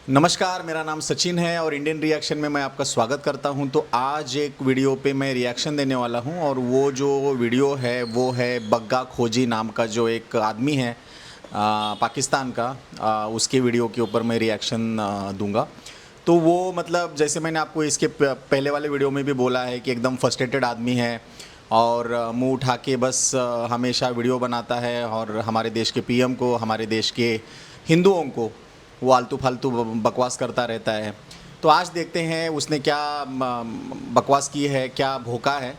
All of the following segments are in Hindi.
नमस्कार, मेरा नाम सचिन है और इंडियन रिएक्शन में मैं आपका स्वागत करता हूं। तो आज एक वीडियो पे मैं रिएक्शन देने वाला हूं और वो जो वीडियो है वो है बग्गा खोजी नाम का जो एक आदमी है पाकिस्तान का, उसके वीडियो के ऊपर मैं रिएक्शन दूंगा। तो वो मतलब जैसे मैंने आपको इसके पहले वाले वीडियो में भी बोला है कि एकदम फ्रस्ट्रेटेड आदमी है और मुंह उठा के बस हमेशा वीडियो बनाता है और हमारे देश के पीएम को, हमारे देश के हिंदुओं को वो आलतू फालतू बकवास करता रहता है। तो आज देखते हैं उसने क्या बकवास की है, क्या भोंका है,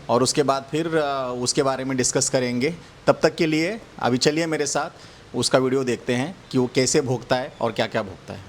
और उसके बाद फिर उसके बारे में डिस्कस करेंगे। तब तक के लिए अभी चलिए मेरे साथ उसका वीडियो देखते हैं कि वो कैसे भोंकता है और क्या क्या भोंकता है।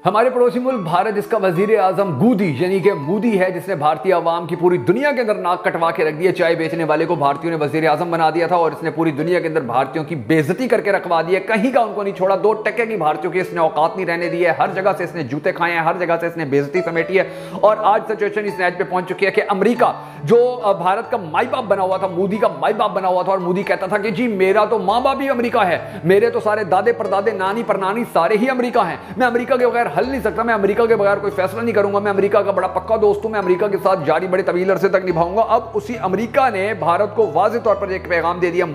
हमारे पड़ोसी मुल्क भारत, जिसका वजीर आजम गूदी यानी कि मोदी है, जिसने भारतीय आवाम की पूरी दुनिया के अंदर नाक कटवा के रख दिया। चाय बेचने वाले को भारतीयों ने वजीर आजम बना दिया था और इसने पूरी दुनिया के अंदर भारतीयों की बेइज्जती करके रखवा दी है। कहीं का उनको नहीं छोड़ा, 2 टके की भारतीयों की इसने औकात नहीं रहने दी है। हर जगह से इसने जूते खाए हैं, हर जगह से इसने बेइज्जती समेटी है। और आज सिचुएशन इस मैच पे पहुंच चुकी है कि अमेरिका, जो भारत का माई बाप बना हुआ था, मोदी का माई बाप बना हुआ था, और मोदी कहता था कि जी मेरा तो माँ बाप ही अमेरिका है, मेरे तो सारे दादे परदादे नानी परनानी सारे ही अमेरिका हैं, मैं अमेरिका के बगैर हल नहीं सकता, मैं अमेरिका के बगैर कोई फैसला नहीं करूंगा, मैं अमेरिका का बड़ा पक्का दोस्त हूं, मैं अमेरिका के साथ जारी बड़े तवील अरसे तक निभाऊंगा। अब उसी अमेरिका ने भारत को वाज़ेह तौर पर एक पैगाम दे दिया,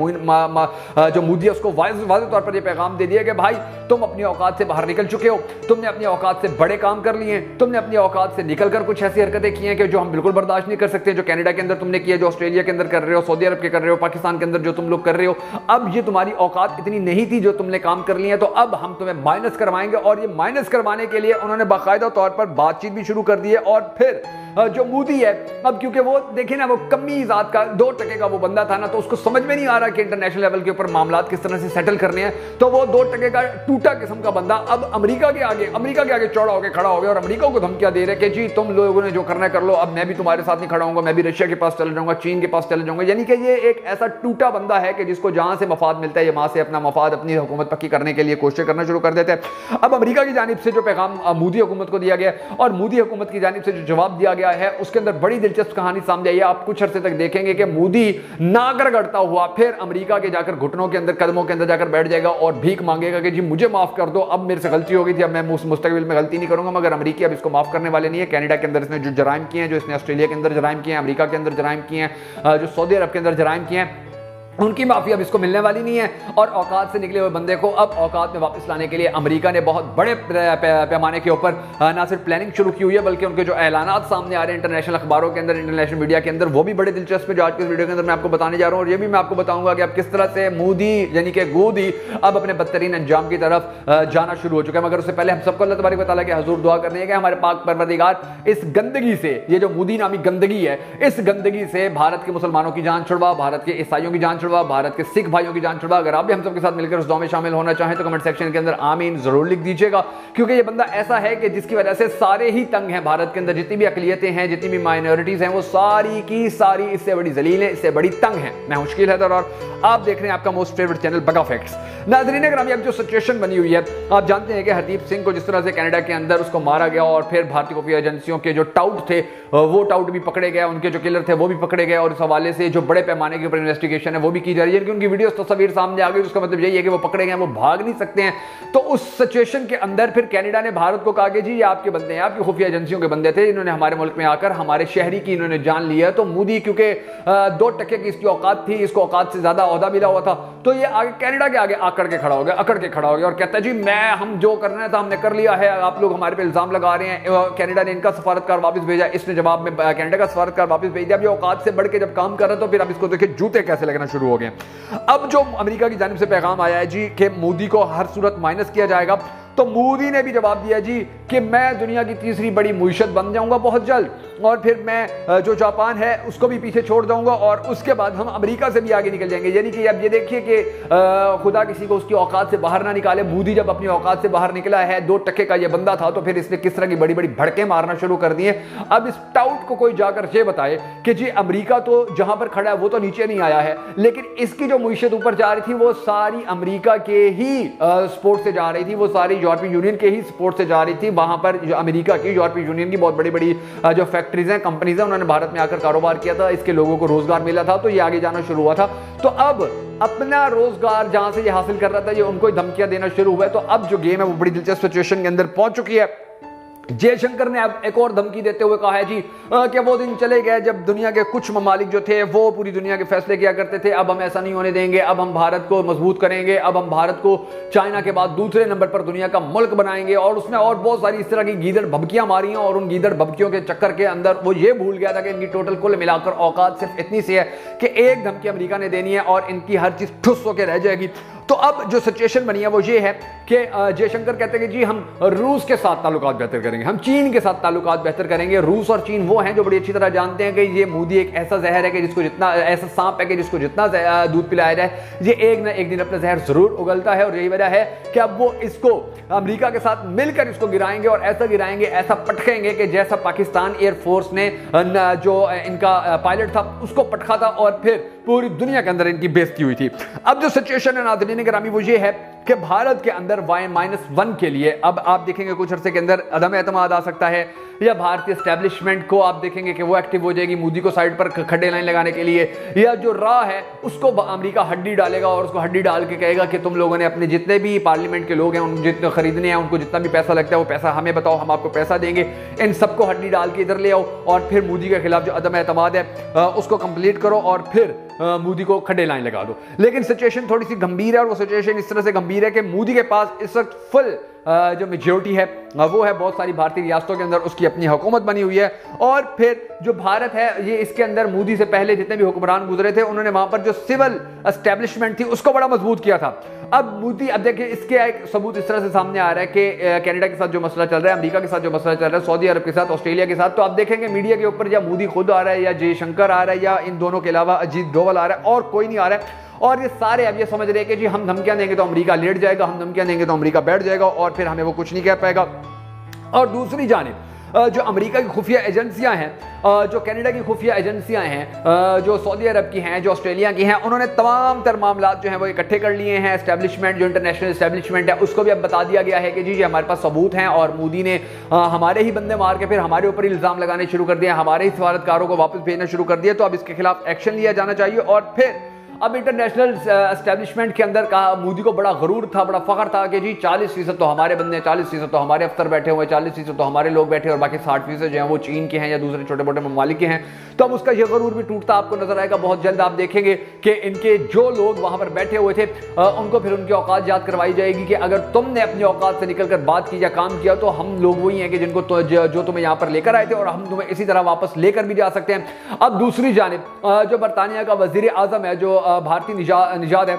जो मोदी है उसको वाज़ेह तौर पर यह पैगाम दे दिया कि भाई तुम अपनी औकात से बाहर निकल चुके हो, तुमने अपनी औकात से बड़े काम कर लिए, तुमने अपनी औकात से निकलकर कुछ ऐसी हरकतें की हैं कि जो हम बिल्कुल बर्दाश्त नहीं कर सकते, जो कनाडा के अंदर तुमने किया, जो ऑस्ट्रेलिया के अंदर कर रहे हो, सऊदी अरब के कर रहे हो, पाकिस्तान के अंदर जो तुम लोग कर रहे हो। अब ये तुम्हारी औकात इतनी नहीं थी जो तुमने काम कर लिए हैं, तो अब हम तुम्हें माइनस करवाएंगे। और ये माइनस करवाने के लिए उन्होंने बाकायदा तौर पर बातचीत भी शुरू कर दी है। और फिर जो मोदी है, अब क्योंकि वो देखिए ना, वो कमी जात का 2 टके का वो बंदा था ना, तो उसको समझ में नहीं आ रहा कि इंटरनेशनल लेवल के ऊपर मामलात किस तरह से सेटल करने हैं। तो वो 2 टके का टूटा किस्म का बंदा अब अमेरिका के आगे चौड़ा होकर खड़ा हो गया और अमेरिका को धमकियां दे रहे कि जी तुम लोगों ने जो करना है कर लो, अब मैं भी तुम्हारे साथ नहीं खड़ा हूंगा, मैं भी रशिया के पास चले जाऊंगा, चीन के पास चले जाऊंगा। यानी कि ये एक ऐसा टूटा बंदा है कि जिसको जहां से मफाद मिलता है, ये वहां से अपना मफाद, अपनी हुकूमत पक्की करने के लिए कोशिश करना शुरू कर देते हैं। अब अमेरिका की जानिब से जो पैगाम मोदी हुकूमत को दिया गया और मोदी हुकूमत की जानिब से जो जवाब दिया गया है, उसके अंदर बड़ी दिलचस्प कहानी सामने आई है। आप कुछ अरसे तक देखेंगे कि मोदी नाक रगड़ता हुआ फिर अमेरिका के जाकर घुटनों के अंदर, कदमों के अंदर जाकर बैठ जाएगा और भीख मांगेगा कि जी मुझे माफ कर दो, अब मेरे से गलती हो गई थी, अब मैं मुस्तकबिल में गलती नहीं करूंगा। मगर अमेरिकी अब इसको माफ करने वाले नहीं है। कनाडा के अंदर इसने जो जराइम किए हैं, जो इसने ऑस्ट्रेलिया के अंदर जराइम किए हैं, अमेरिका के अंदर जराइम किए हैं, जो सऊदी अरब के अंदर जराइम किए हैं, उनकी माफी अब इसको मिलने वाली नहीं है। और औकात से निकले हुए बंदे को अब औकात में वापस लाने के लिए अमेरिका ने बहुत बड़े पैमाने के ऊपर ना सिर्फ प्लानिंग शुरू की हुई है, बल्कि उनके जो ऐलानात सामने आ रहे हैं इंटरनेशनल अखबारों के अंदर, इंटरनेशनल मीडिया के अंदर, वो भी बड़े दिलचस्प है, जो आज के वीडियो के अंदर मैं आपको बताने जा रहा हूं। और ये भी मैं आपको बताऊंगा कि अब किस तरह से मोदी यानी कि गोदी अब अपने बदतरीन अंजाम की तरफ जाना शुरू हो चुका है। मगर उससे पहले हम सबको अल्लाह तबारक व तआला के हुजूर दुआ करनी है कि हमारे पाक परवरदिगार इस गंदगी से, ये जो मोदी नामी गंदगी है, इस गंदगी से भारत के मुसलमानों की जान छुड़वा, भारत के ईसाइयों की जान छुड़वा, भारत के सिख भाइयों की जान छुड़वा। अगर आप भी हम सबके साथ मिलकर उस दुआ में शामिल होना चाहें तो कमेंट सेक्शन के अंदर आमीन जरूर लिख दीजिएगा, क्योंकि ये बंदा ऐसा है कि जिसकी वजह से सारे ही तंग हैं। भारत के अंदर जितनी भी अकलियतें हैं, जितनी भी माइनॉरिटीज हैं, वो सारी की सारी इससे बड़ी जलील है, इससे बड़ी तंग है। मैं हूं शकील हैदर और आप देख रहे हैं आपका most favourite channel Bagga facts. नाज़रीन ग्रामी, अब जो सिचुएशन बनी हुई है, आप जानते हैं कि हरदीप सिंह को जिस तरह से कनाडा के अंदर उसको मारा गया और फिर भारतीय खुफिया एजेंसियों के जो टाउट थे वो टाउट भी पकड़े गए, उनके जो किलर थे वो भी पकड़े गए, और इस हवाले से जो बड़े पैमाने के ऊपर इन्वेस्टिगेशन है वो भी की जा रही है। उनकी वीडियो तस्वीर सामने आ गई, उसका मतलब यही है कि वो पकड़े गए, वो भाग नहीं सकते हैं। तो उस सिचुएशन के अंदर फिर कनाडा ने भारत को कहा कि जी ये आपके बंदे हैं, आपकी खुफिया एजेंसियों के बंदे थे, इन्होंने हमारे मुल्क में आकर हमारे शहरी की इन्होंने जान लिया। तो मोदी क्योंकि 2 टके की इसकी औकात थी, इसको औकात से ज्यादा ओहदा मिला हुआ था, तो ये आगे कनाडा के आगे आकड़ के खड़ा हो गया, अकड़ के खड़ा हो गया और कहता है जी हम जो करना था हमने कर लिया है, आप लोग हमारे पे इल्जाम लगा रहे हैं। कनाडा ने इनका सफारतकार वापस भेजा, इसने जवाब में कनाडा का सफारतकार वापस भेज दिया। अब ये औकात से बढ़ के जब काम कर रहा है तो फिर अब इसको देखिए जूते कैसे लगना शुरू हो गए। अब जो अमेरिका की जानिब से पैगाम आया है जी कि मोदी को हर सूरत माइनस किया जाएगा, तो मोदी ने भी जवाब दिया जी कि मैं दुनिया की तीसरी बड़ी मुईशत बन जाऊंगा बहुत जल्द, और फिर मैं जो जापान है उसको भी पीछे छोड़ जाऊंगा और उसके बाद हम अमेरिका से भी आगे निकल जाएंगे। यानी कि अब ये देखिए कि खुदा किसी को उसकी औकात से बाहर ना निकाले। मोदी जब अपनी औकात से बाहर निकला है, 2 टके का ये बंदा था, तो फिर इसने किस तरह की बड़ी बड़ी भड़के मारना शुरू कर दिए। अब इस टाउट को कोई जाकर ये बताए कि जी अमेरिका तो जहां पर खड़ा है वो तो नीचे नहीं आया है, लेकिन इसकी जो मुईशत ऊपर जा रही थी वो सारी अमेरिका के ही सपोर्ट से जा रही थी, वो सारी यूरोपीय यूनियन के ही सपोर्ट से जा रही थी। वहां पर जो अमेरिका की, यूरोपीय यूनियन की बहुत बड़ी बड़ी जो फैक्ट्रीज हैं, कंपनीज हैं, उन्होंने भारत में आकर कारोबार किया था, इसके लोगों को रोजगार मिला था, तो ये आगे जाना शुरू हुआ था। तो अब अपना रोजगार जहां से ये हासिल कर रहा था ये उनको ही धमकियां देना शुरू हुआ है। तो अब जो गेम है वो बड़ी दिलचस्प सिचुएशन के अंदर पहुंच चुकी है। जयशंकर ने अब एक और धमकी देते हुए कहा है जी कि वो दिन चले गए जब दुनिया के कुछ ममालिक जो थे वो पूरी दुनिया के फैसले किया करते थे, अब हम ऐसा नहीं होने देंगे, अब हम भारत को मजबूत करेंगे, अब हम भारत को चाइना के बाद दूसरे नंबर पर दुनिया का मुल्क बनाएंगे। और उसने और बहुत सारी इस तरह की गीदड़ भभकियां मारी हैं और उन गीदड़ भभकियों के चक्कर के अंदर वो ये भूल गया था कि इनकी टोटल कुल मिलाकर औकात सिर्फ इतनी सी है कि एक धमकी अमेरिका ने देनी है और इनकी हर चीज ठुस होकर रह जाएगी। तो अब जो सिचुएशन बनी है वो ये है कि जयशंकर कहते हैं कि जी हम रूस के साथ ताल्लुकात बेहतर करेंगे, हम चीन के साथ ताल्लुकात बेहतर करेंगे। रूस और चीन वो हैं जो बड़ी अच्छी तरह जानते हैं कि ये मोदी एक ऐसा जहर है कि जिसको जितना, ऐसा सांप है कि जिसको जितना दूध पिलाया जाए ये एक ना एक दिन अपना जहर जरूर उगलता है। और यही वजह है कि अब वो इसको अमेरिका के साथ मिलकर इसको गिराएंगे और ऐसा गिराएंगे, ऐसा पटखेंगे कि जैसा पाकिस्तान एयरफोर्स ने जो इनका पायलट था उसको पटखा था और फिर पूरी दुनिया के अंदर इनकी बेइज्जती हुई थी। अब जो सिचुएशन है नाज़रीन गिरामी वो ये है कि भारत के अंदर Y-1 के लिए अब आप देखेंगे कुछ अरसे के अंदर अदम एतमाद आ सकता है, या भारतीय एस्टेब्लिशमेंट को आप देखेंगे कि वो एक्टिव हो जाएगी मोदी को साइड पर खड्डे लाइन लगाने के लिए, या जो राह है उसको अमेरिका हड्डी डालेगा और उसको हड्डी डाल के कहेगा कि तुम लोगों ने अपने जितने भी पार्लियामेंट के लोग हैं उन जितने खरीदने हैं उनको जितना भी पैसा लगता है वो पैसा हमें बताओ, हम आपको पैसा देंगे, इन सबको हड्डी डाल के इधर ले आओ और फिर मोदी के खिलाफ जो अदम एतमाद है उसको कंप्लीट करो और फिर मोदी को खड्डे लाइन लगा दो। लेकिन सिचुएशन थोड़ी सी गंभीर है और वो सिचुएशन इस तरह से गंभीर है कि मोदी के पास इस वक्त फुल जो मेजोरिटी है वो है बहुत सारी भारतीय रियासतों के अंदर, उसकी अपनी हुकूमत बनी हुई है। और फिर जो भारत है ये इसके अंदर मोदी से पहले जितने भी हुक्मरान गुजरे थे उन्होंने वहां पर जो सिविल एस्टेब्लिशमेंट थी उसको बड़ा मजबूत किया था। अब मोदी, अब देखिए इसके एक सबूत इस तरह से सामने आ रहा है कि कनाडा के साथ जो मसला चल रहा है, अमेरिका के साथ जो मसला चल रहा है, सऊदी अरब के साथ, ऑस्ट्रेलिया के साथ, तो आप देखेंगे मीडिया के ऊपर या मोदी खुद आ रहा है या जयशंकर आ रहा है या इन दोनों के अलावा अजीत डोवल आ रहा है और कोई नहीं आ रहा है। और ये सारे अब ये समझ रहे हैं कि जी हम धमकियां देंगे तो अमेरिका लेट जाएगा, हम धमकियां देंगे तो अमेरिका बैठ जाएगा और फिर हमें वो कुछ नहीं कह पाएगा। और दूसरी जानिब जो अमेरिका की खुफिया एजेंसियां हैं, जो कनाडा की खुफिया एजेंसियां हैं, जो सऊदी अरब की हैं, जो ऑस्ट्रेलिया की हैं, उन्होंने तमाम तर मामला जो हैं वो इकट्ठे कर लिए हैं। एस्टेब्लिशमेंट जो इंटरनेशनल एस्टेब्लिशमेंट है उसको भी अब बता दिया गया है कि जी हमारे पास सबूत हैं और मोदी ने हमारे ही बंदे मार के फिर हमारे ऊपर इल्ज़ाम लगाने शुरू कर दिया, हमारे ही सफारतकारों को वापस भेजना शुरू कर दिया, तो अब इसके खिलाफ एक्शन लिया जाना चाहिए। और फिर अब इंटरनेशनल एस्टेब्लिशमेंट के अंदर कहा, मोदी को बड़ा गरूर था, बड़ा फख्र था कि जी 40% तो हमारे बंदे हैं, 40% तो हमारे अफसर बैठे हुए हैं, 40% तो हमारे लोग बैठे हैं और बाकी 60% जो हैं वो चीन के हैं या दूसरे छोटे मोटे ममालिक के हैं। तो अब उसका ये गरूर भी टूटता आपको नजर आएगा। बहुत जल्द आप देखेंगे कि इनके जो लोग वहां पर बैठे हुए थे उनको फिर उनकी औकात याद करवाई जाएगी कि अगर तुमने अपनी औकात से निकलकर बात की या काम किया तो हम लोग वही हैं कि जिनको जो तुम्हें यहाँ पर लेकर आए थे और हम तुम्हें इसी तरह वापस लेकर भी जा सकते हैं। अब दूसरी जानिब जो बरतानिया का वजीर आजम है, जो भारतीय निजात है,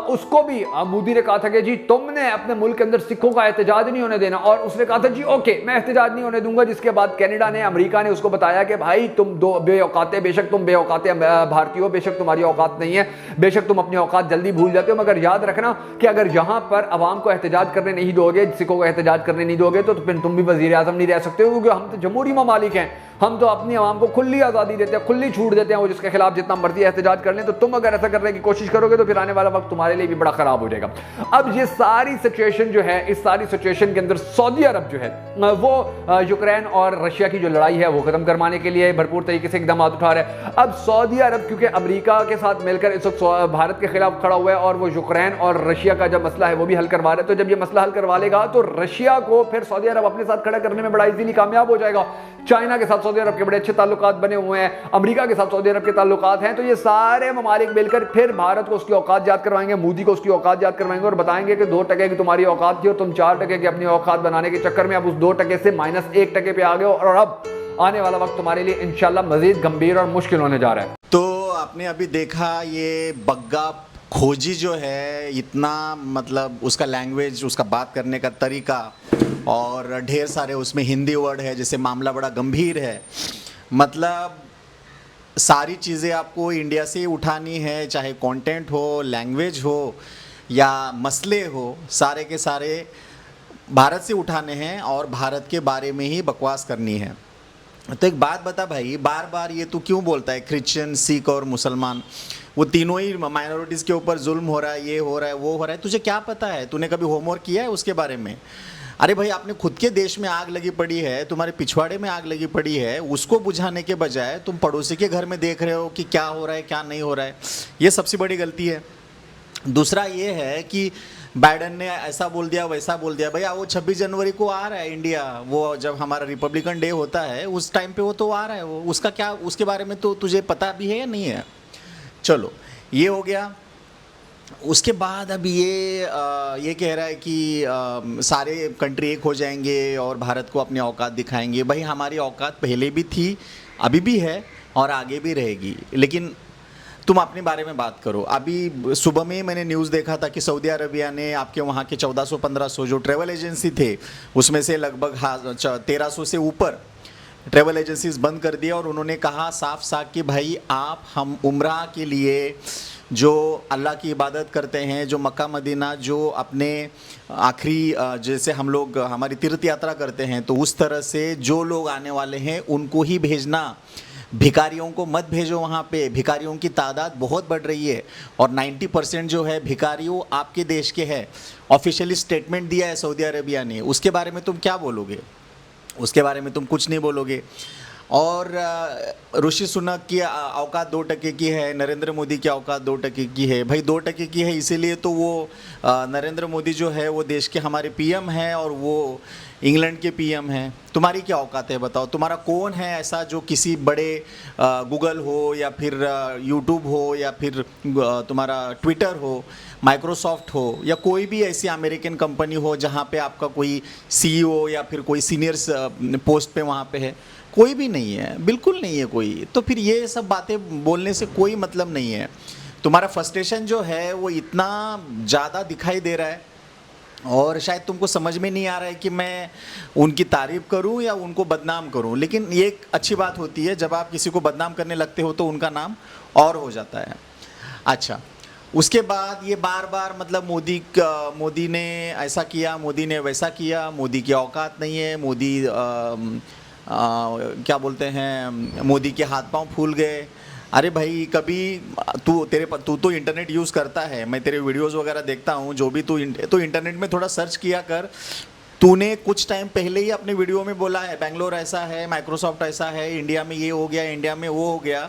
उसको भी मोदी ने कहा था कि जी तुमने अपने मुल्क के अंदर सिखों का एहतजाज नहीं होने देना, और उसने कहा था जी ओके मैं एहतजाज नहीं होने दूंगा। जिसके बाद कनाडा ने, अमेरिका ने उसको बताया कि भाई तुम दो बेऔकाते, बेशक तुम बेऔकाते भारतीय हो, बेशक तुम्हारी औकात नहीं है, बेशक तुम अपनी औकात जल्दी भूल जाते हो, मगर याद रखना कि अगर यहां पर अवाम को एहतजाज करने नहीं दोगे, सिखों को एहतजाज करने नहीं दोगे तो फिर तुम भी वजीर आजम नहीं रह सकते हो, क्योंकि हम तो जमहूरी ममालिक हैं, हम तो अपनी आवाम को खुली आज़ादी देते हैं, खुली छूट देते हैं, वो जिसके खिलाफ जितना मर्जी एहतजाज कर लें। तो तुम अगर ऐसा करने की कोशिश करोगे तो फिर आने वाला वक्त तुम्हारे लिए भी बड़ा खराब हो जाएगा। अब ये सारी सिचुएशन जो है, इस सारी सिचुएशन के अंदर सऊदी अरब जो है वो यूक्रेन और रशिया की जो लड़ाई है वो खत्म करवाने के लिए भरपूर तरीके से इकदाम उठा रहा है। अब सऊदी अरब क्योंकि अमेरिका के साथ मिलकर इस वक्त भारत के खिलाफ खड़ा हुआ है और वो यूक्रेन और रशिया का जब मसला है वो भी हल करवा रहा है, तो जब ये मसला हल करवा लेगा तो रशिया को फिर सऊदी अरब अपने साथ खड़ा करने में बड़ा इजीली कामयाब हो जाएगा। चाइना के साथ सऊदी अरब के बड़े अच्छे ताल्लुकात बने हुए हैं, अमेरिका के साथ सऊदी अरब के ताल्लुकात हैं, तो ये सारे ममालिक मिलकर फिर भारत को उसकी औकात याद करवाएंगे, मोदी को उसकी औकात याद करवाएंगे और बताएंगे कि 2% की तुम्हारी औकात थी और तुम 4% की अपनी औकात बनाने के चक्कर में अब उस 2% से -1% पे आ गए और अब आने वाला वक्त तुम्हारे लिए इंशाल्लाह मजीद गंभीर और मुश्किल होने जा रहा है। तो आपने अभी देखा ये बग्गा खोजी जो है, इतना मतलब उसका लैंग्वेज, उसका बात करने का तरीका और ढेर सारे उसमें हिंदी वर्ड है, जिससे मामला बड़ा गंभीर है। मतलब सारी चीज़ें आपको इंडिया से उठानी है, चाहे कंटेंट हो, लैंग्वेज हो या मसले हो, सारे के सारे भारत से उठाने हैं और भारत के बारे में ही बकवास करनी है। तो एक बात बता भाई, बार बार ये तू क्यों बोलता है क्रिश्चियन, सिख और मुसलमान, वो तीनों ही माइनॉरिटीज़ के ऊपर जुल्म हो रहा है, ये हो रहा है, वो हो रहा है, तुझे क्या पता है? तूने कभी होमवर्क किया है उसके बारे में? अरे भाई, आपने खुद के देश में आग लगी पड़ी है, तुम्हारे पिछवाड़े में आग लगी पड़ी है, उसको बुझाने के बजाय तुम पड़ोसी के घर में देख रहे हो कि क्या हो रहा है क्या नहीं हो रहा है। ये सबसे बड़ी गलती है। दूसरा ये है कि बाइडन ने ऐसा बोल दिया वैसा बोल दिया, भैया वो 26 जनवरी को आ रहा है इंडिया, वो जब हमारा रिपब्लिकन डे होता है उस टाइम पे वो तो आ रहा है, वो उसका क्या, उसके बारे में तो तुझे पता भी है या नहीं है। चलो ये हो गया। उसके बाद अब ये कह रहा है कि सारे कंट्री एक हो जाएंगे और भारत को अपनी औकात दिखाएंगे। भाई हमारी औकात पहले भी थी, अभी भी है और आगे भी रहेगी, लेकिन तुम अपने बारे में बात करो। अभी सुबह में मैंने न्यूज़ देखा था कि सऊदी अरबिया ने आपके वहाँ के 1400-1500 जो ट्रैवल एजेंसी थे उसमें से लगभग 1300 से ऊपर ट्रैवल एजेंसीज बंद कर दिया, और उन्होंने कहा साफ साफ कि भाई आप हम उम्रा के लिए जो अल्लाह की इबादत करते हैं, जो मक्का मदीना जो अपने आखिरी जैसे हम लोग हमारी तीर्थ यात्रा करते हैं, तो उस तरह से जो लोग आने वाले हैं उनको ही भेजना, भिखारियों को मत भेजो वहाँ पे। भिखारियों की तादाद बहुत बढ़ रही है और 90% जो है भिखारियों आपके देश के हैं। ऑफिशियली स्टेटमेंट दिया है सऊदी अरबिया ने, उसके बारे में तुम क्या बोलोगे? उसके बारे में तुम कुछ नहीं बोलोगे। और ऋषि सुनक की औकात 2% की है, नरेंद्र मोदी की औकात 2% की है। भाई 2% की है इसीलिए तो वो नरेंद्र मोदी जो है वो देश के हमारे पीएम हैं और वो इंग्लैंड के पीएम हैं। तुम्हारी क्या औकात है बताओ? तुम्हारा कौन है ऐसा जो किसी बड़े गूगल हो या फिर यूट्यूब हो या फिर तुम्हारा ट्विटर हो, माइक्रोसॉफ्ट हो या कोई भी ऐसी अमेरिकन कंपनी हो जहाँ पे आपका कोई सीईओ या फिर कोई सीनियर पोस्ट पे वहाँ पे है? कोई भी नहीं है, बिल्कुल नहीं है कोई। तो फिर ये सब बातें बोलने से कोई मतलब नहीं है। तुम्हारा फ्रस्ट्रेशन जो है वो इतना ज़्यादा दिखाई दे रहा है और शायद तुमको समझ में नहीं आ रहा है कि मैं उनकी तारीफ़ करूं या उनको बदनाम करूं। लेकिन ये एक अच्छी बात होती है, जब आप किसी को बदनाम करने लगते हो तो उनका नाम और हो जाता है। अच्छा, उसके बाद ये बार बार मतलब मोदी ने ऐसा किया, मोदी ने वैसा किया, मोदी की औकात नहीं है, मोदी क्या बोलते हैं, मोदी के हाथ पांव फूल गए। अरे भाई कभी तू तो इंटरनेट यूज़ करता है, मैं तेरे वीडियोस वगैरह देखता हूँ, जो भी तू तो इंटरनेट में थोड़ा सर्च किया कर। तूने कुछ टाइम पहले ही अपने वीडियो में बोला है बेंगलोर ऐसा है, माइक्रोसॉफ्ट ऐसा है, इंडिया में ये हो गया, इंडिया में वो हो गया।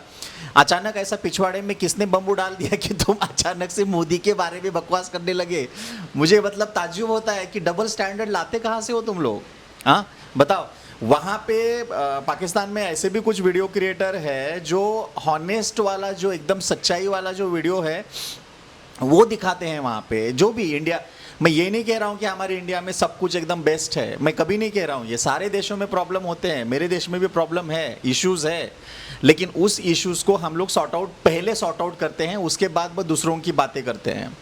अचानक ऐसा पिछवाड़े में किसने बम्बू डाल दिया कि तुम अचानक से मोदी के बारे में बकवास करने लगे? मुझे मतलब ताज्जुब होता है कि डबल स्टैंडर्ड लाते कहाँ से हो तुम लोग? हाँ बताओ। वहाँ पे पाकिस्तान में ऐसे भी कुछ वीडियो क्रिएटर है जो हॉनेस्ट वाला, जो एकदम सच्चाई वाला जो वीडियो है वो दिखाते हैं वहाँ पे। जो भी इंडिया, मैं ये नहीं कह रहा हूँ कि हमारे इंडिया में सब कुछ एकदम बेस्ट है, मैं कभी नहीं कह रहा हूँ। ये सारे देशों में प्रॉब्लम होते हैं, मेरे देश में भी प्रॉब्लम है, इश्यूज़ है, लेकिन उस इश्यूज़ को हम लोग पहले सॉर्ट आउट करते हैं, उसके बाद वो दूसरों की बातें करते हैं।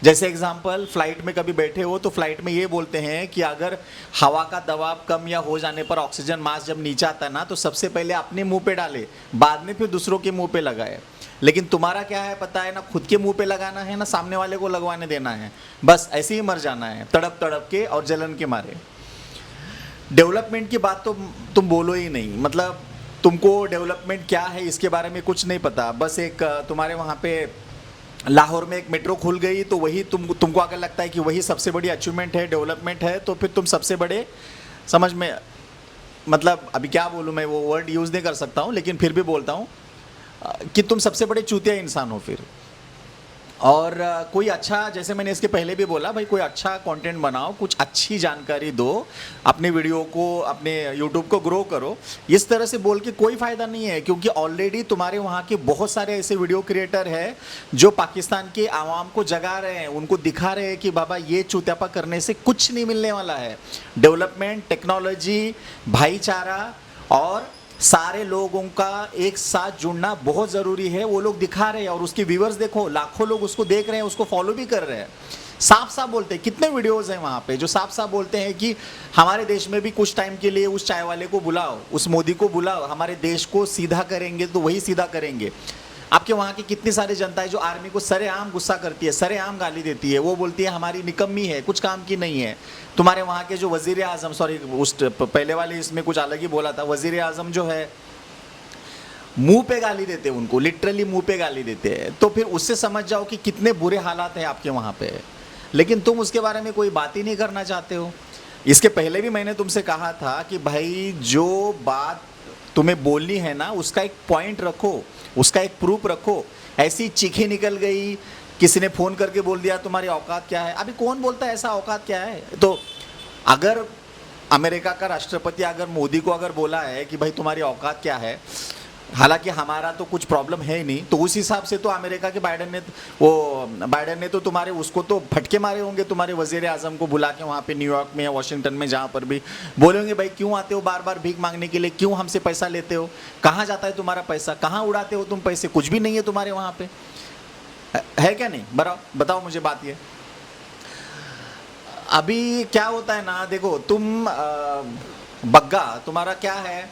जैसे एग्जांपल, फ्लाइट में कभी बैठे हो तो फ्लाइट में ये बोलते हैं कि अगर हवा का दबाव कम या हो जाने पर ऑक्सीजन मास्क जब नीचे आता है ना तो सबसे पहले अपने मुंह पे डाले, बाद में फिर दूसरों के मुंह पे लगाए। लेकिन तुम्हारा क्या है पता है ना, खुद के मुंह पे लगाना है ना सामने वाले को लगवाने देना है, बस ऐसे ही मर जाना है तड़प तड़प के और जलन के मारे। डेवलपमेंट की बात तो तुम बोलो ही नहीं, मतलब तुमको डेवलपमेंट क्या है इसके बारे में कुछ नहीं पता। बस एक तुम्हारे वहाँ पे लाहौर में एक मेट्रो खुल गई तो वही तुमको अगर लगता है कि वही सबसे बड़ी अचीवमेंट है, डेवलपमेंट है, तो फिर तुम सबसे बड़े समझ में, मतलब अभी क्या बोलूँ मैं, वो वर्ड यूज़ नहीं कर सकता हूँ लेकिन फिर भी बोलता हूँ कि तुम सबसे बड़े चूतिया इंसान हो फिर। और कोई अच्छा, जैसे मैंने इसके पहले भी बोला, भाई कोई अच्छा कंटेंट बनाओ, कुछ अच्छी जानकारी दो, अपने वीडियो को, अपने यूट्यूब को ग्रो करो। इस तरह से बोल के कोई फ़ायदा नहीं है, क्योंकि ऑलरेडी तुम्हारे वहाँ के बहुत सारे ऐसे वीडियो क्रिएटर हैं जो पाकिस्तान के आवाम को जगा रहे हैं, उनको दिखा रहे हैं कि बाबा ये चूत्यापा करने से कुछ नहीं मिलने वाला है। डेवलपमेंट, टेक्नोलॉजी, भाईचारा और सारे लोगों का एक साथ जुड़ना बहुत ज़रूरी है, वो लोग दिखा रहे हैं। और उसके व्यूअर्स देखो, लाखों लोग उसको देख रहे हैं, उसको फॉलो भी कर रहे हैं। साफ साफ बोलते हैं, कितने वीडियोस हैं वहाँ पे जो साफ साफ बोलते हैं कि हमारे देश में भी कुछ टाइम के लिए उस चाय वाले को बुलाओ, उस मोदी को बुलाओ, हमारे देश को सीधा करेंगे तो वही सीधा करेंगे। आपके वहाँ की कितनी सारी जनता है जो आर्मी को सरेआम गुस्सा करती है, सरेआम गाली देती है, वो बोलती है हमारी निकम्मी है, कुछ काम की नहीं है। तुम्हारे वहाँ के जो वज़ीर आज़म, सॉरी उस पहले वाले इसमें कुछ अलग ही बोला था, वज़ीर आज़म जो है मुंह पे गाली देते हैं उनको, लिटरली मुंह पे गाली देते हैं। तो फिर उससे समझ जाओ कि कितने बुरे हालात हैं आपके वहाँ पे। लेकिन तुम उसके बारे में कोई बात ही नहीं करना चाहते हो। इसके पहले भी मैंने तुमसे कहा था कि भाई जो बात तुम्हें बोलनी है ना, उसका एक पॉइंट रखो, उसका एक प्रूफ रखो। ऐसी चीखें निकल गई, किसी ने फ़ोन करके बोल दिया तुम्हारी औकात क्या है। अभी कौन बोलता है ऐसा औकात क्या है? तो अगर अमेरिका का राष्ट्रपति अगर मोदी को अगर बोला है कि भाई तुम्हारी औकात क्या है, हालांकि हमारा तो कुछ प्रॉब्लम है ही नहीं, तो उस हिसाब से तो अमेरिका के बाइडेन ने तो तुम्हारे उसको तो फटके मारे होंगे, तुम्हारे वजीर आजम को बुला के वहाँ पे न्यूयॉर्क में या वाशिंगटन में जहाँ पर भी बोले होंगे भाई क्यों आते हो बार बार भीख मांगने के लिए, क्यों हमसे पैसा लेते हो, कहाँ जाता है तुम्हारा पैसा, कहाँ उड़ाते हो तुम पैसे, कुछ भी नहीं है तुम्हारे वहाँ पे, है क्या नहीं? बताओ मुझे बात ये। अभी क्या होता है ना, देखो तुम बग्गा तुम्हारा क्या है,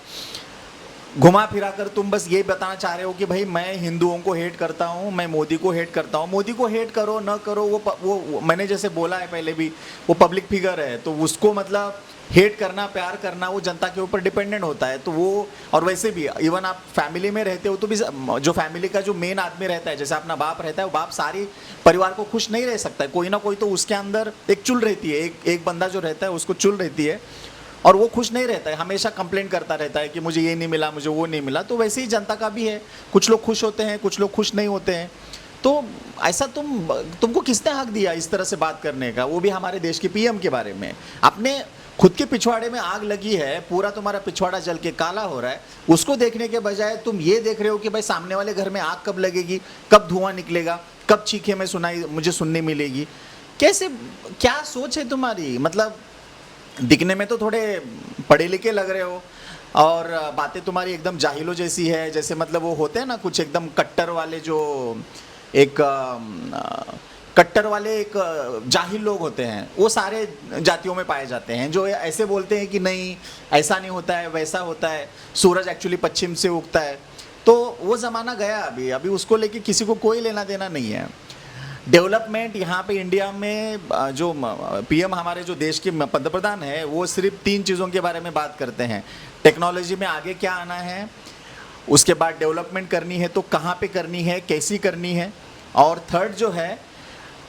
घुमा फिरा कर तुम बस ये बताना चाह रहे हो कि भाई मैं हिंदुओं को हेट करता हूँ, मैं मोदी को हेट करता हूँ। मोदी को हेट करो न करो, वो मैंने जैसे बोला है पहले भी, वो पब्लिक फिगर है, तो उसको मतलब हेट करना प्यार करना वो जनता के ऊपर डिपेंडेंट होता है। तो वो, और वैसे भी इवन आप फैमिली में रहते हो तो भी जो फैमिली का जो मेन आदमी रहता है, जैसे अपना बाप रहता है, वो बाप सारी परिवार को खुश नहीं रह सकता है, कोई ना कोई तो उसके अंदर एक चुल रहती है, एक बंदा जो रहता है उसको चुल रहती है और वो खुश नहीं रहता है, हमेशा कंप्लेंट करता रहता है कि मुझे ये नहीं मिला, मुझे वो नहीं मिला। तो वैसे ही जनता का भी है, कुछ लोग खुश होते हैं, कुछ लोग खुश नहीं होते हैं। तो ऐसा तुमको किसने हक दिया इस तरह से बात करने का, वो भी हमारे देश के पीएम के बारे में? अपने खुद के पिछवाड़े में आग लगी है, पूरा तुम्हारा पिछवाड़ा जल के काला हो रहा है, उसको देखने के बजाय तुम ये देख रहे हो कि भाई सामने वाले घर में आग कब लगेगी, कब धुआं निकलेगा, कब चीखे में मुझे सुनने मिलेगी। कैसे, क्या सोच है तुम्हारी? मतलब दिखने में तो थोड़े पढ़े लिखे लग रहे हो और बातें तुम्हारी एकदम जाहिलों जैसी है, जैसे मतलब वो होते हैं ना कुछ एकदम कट्टर वाले, जो एक कट्टर वाले एक जाहिल लोग होते हैं, वो सारे जातियों में पाए जाते हैं, जो ऐसे बोलते हैं कि नहीं ऐसा नहीं होता है, वैसा होता है, सूरज एक्चुअली पश्चिम से उगता है। तो वो ज़माना गया, अभी उसको लेके किसी को कोई लेना देना नहीं है। डेवलपमेंट यहाँ पे इंडिया में जो पीएम हमारे जो देश के पंतप्रधान है, वो सिर्फ 3 चीज़ों के बारे में बात करते हैं। टेक्नोलॉजी में आगे क्या आना है, उसके बाद डेवलपमेंट करनी है तो कहाँ पे करनी है, कैसी करनी है, और थर्ड जो है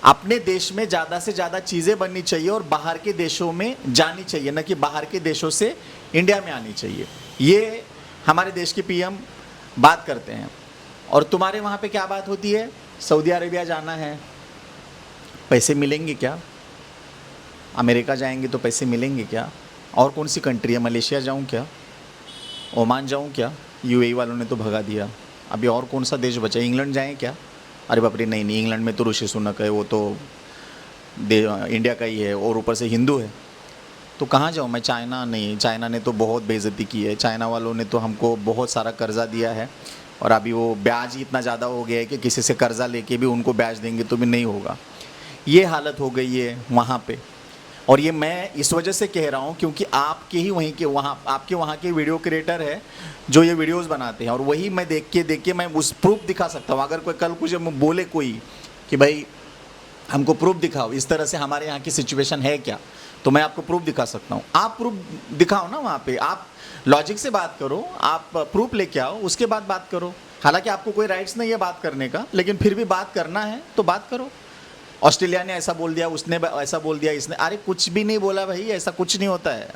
अपने देश में ज़्यादा से ज़्यादा चीज़ें बननी चाहिए और बाहर के देशों में जानी चाहिए, न कि बाहर के देशों से इंडिया में आनी चाहिए। ये हमारे देश के पीएम बात करते हैं। और तुम्हारे वहाँ पे क्या बात होती है? सऊदी अरेबिया जाना है, पैसे मिलेंगे क्या? अमेरिका जाएंगे तो पैसे मिलेंगे क्या? और कौन सी कंट्री है? मलेशिया जाऊँ क्या? ओमान जाऊँ क्या? यूएई वालों ने तो भगा दिया, अभी और कौन सा देश बचा? इंग्लैंड जाएँ क्या? अरे बाप रे, नहीं, इंग्लैंड में तो ऋषि सुनक है, वो तो इंडिया का ही है और ऊपर से हिंदू है, तो कहाँ जाऊँ मैं? चाइना नहीं, चाइना ने तो बहुत बेइज्जती की है, चाइना वालों ने तो हमको बहुत सारा कर्जा दिया है और अभी वो ब्याज ही इतना ज़्यादा हो गया है कि किसी से कर्जा लेके भी उनको ब्याज देंगे तो भी नहीं होगा। ये हालत हो गई है वहाँ पे। और ये मैं इस वजह से कह रहा हूँ क्योंकि आपके ही वहीं के आपके वहाँ के वीडियो क्रिएटर है जो ये वीडियोस बनाते हैं, और वही मैं देख के मैं उस प्रूफ दिखा सकता हूँ। अगर कोई कल कुछ बोले कोई कि भाई हमको प्रूफ दिखाओ, इस तरह से हमारे यहाँ की सिचुएशन है क्या, तो मैं आपको प्रूफ दिखा सकता हूँ। आप प्रूफ दिखाओ ना, वहाँ पे आप लॉजिक से बात करो, आप प्रूफ लेके आओ, उसके बाद बात करो। हालांकि आपको कोई राइट्स नहीं है बात करने का, लेकिन फिर भी बात करना है तो बात करो। ऑस्ट्रेलिया ने ऐसा बोल दिया, उसने ऐसा बोल दिया, इसने, अरे कुछ भी नहीं बोला भाई, ऐसा कुछ नहीं होता है।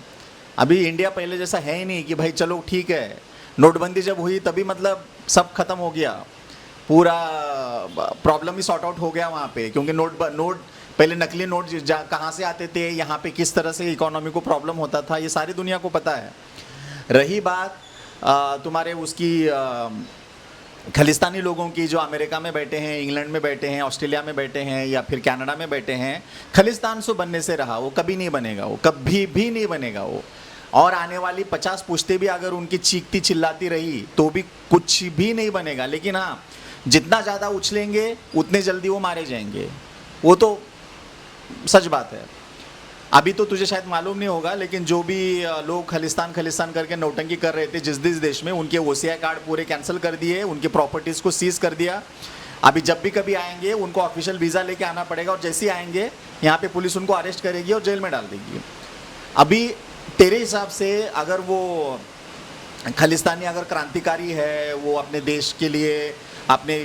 अभी इंडिया पहले जैसा है ही नहीं कि भाई चलो ठीक है, नोटबंदी जब हुई तभी मतलब सब खत्म हो गया, पूरा प्रॉब्लम ही सॉर्ट आउट हो गया वहाँ पे, क्योंकि नोट पहले नकली नोट कहाँ से आते थे, यहाँ पे किस तरह से इकोनॉमी को प्रॉब्लम होता था, ये सारी दुनिया को पता है। रही बात तुम्हारे उसकी खालिस्तानी लोगों की जो अमेरिका में बैठे हैं, इंग्लैंड में बैठे हैं, ऑस्ट्रेलिया में बैठे हैं या फिर कनाडा में बैठे हैं, खालिस्तान सो बनने से रहा, वो कभी नहीं बनेगा, वो कभी भी नहीं बनेगा वो। और आने वाली 50 पुश्तें भी अगर उनकी चीखती चिल्लाती रही तो भी कुछ भी नहीं बनेगा। लेकिन हाँ, जितना ज़्यादा उछलेंगे उतने जल्दी वो मारे जाएंगे, वो तो सच बात है। अभी तो तुझे शायद मालूम नहीं होगा, लेकिन जो भी लोग खालिस्तान करके नौटंकी कर रहे थे जिस देश में, उनके OCI कार्ड पूरे कैंसिल कर दिए, उनके प्रॉपर्टीज़ को सीज कर दिया। अभी जब भी कभी आएंगे उनको ऑफिशियल वीज़ा लेके आना पड़ेगा, और जैसे ही आएंगे यहाँ पे पुलिस उनको अरेस्ट करेगी और जेल में डाल देगी। अभी तेरे हिसाब से अगर वो खालिस्तानी अगर क्रांतिकारी है, वो अपने देश के लिए अपनी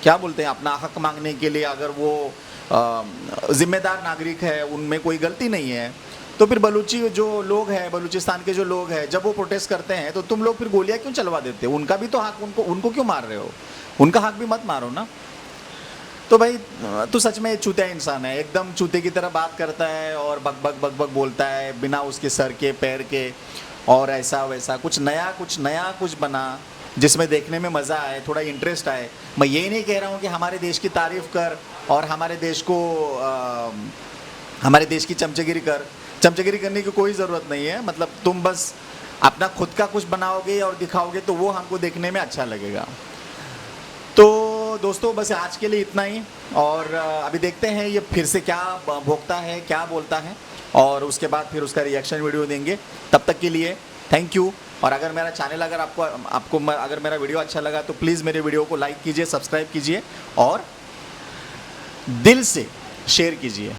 क्या बोलते हैं, अपना हक मांगने के लिए अगर वो जिम्मेदार नागरिक है, उनमें कोई गलती नहीं है, तो फिर बलूची जो लोग हैं, बलूचिस्तान के जो लोग हैं, जब वो प्रोटेस्ट करते हैं तो तुम लोग फिर गोलियां क्यों चलवा देते हो? उनका भी तो हक, उनको क्यों मार रहे हो? उनका हक भी मत मारो ना। तो भाई तू सच में चूतिया इंसान है, एकदम चूते की तरह बात करता है और बक बक बक बक बोलता है बिना उसके सर के पैर के, और ऐसा वैसा कुछ नया कुछ बना जिसमें देखने में मज़ा आए, थोड़ा इंटरेस्ट आए। मैं ये नहीं कह रहा हूँ कि हमारे देश की तारीफ़ कर और हमारे देश को हमारे देश की चमचगिरी कर। चमचगिरी करने की कोई ज़रूरत नहीं है, मतलब तुम बस अपना खुद का कुछ बनाओगे और दिखाओगे तो वो हमको देखने में अच्छा लगेगा। तो दोस्तों बस आज के लिए इतना ही, और अभी देखते हैं ये फिर से क्या भोगता है, क्या बोलता है, और उसके बाद फिर उसका रिएक्शन वीडियो देंगे। तब तक के लिए थैंक यू। और अगर मेरा चैनल अगर अगर मेरा वीडियो अच्छा लगा तो प्लीज़ मेरे वीडियो को लाइक कीजिए, सब्सक्राइब कीजिए और दिल से शेयर कीजिए।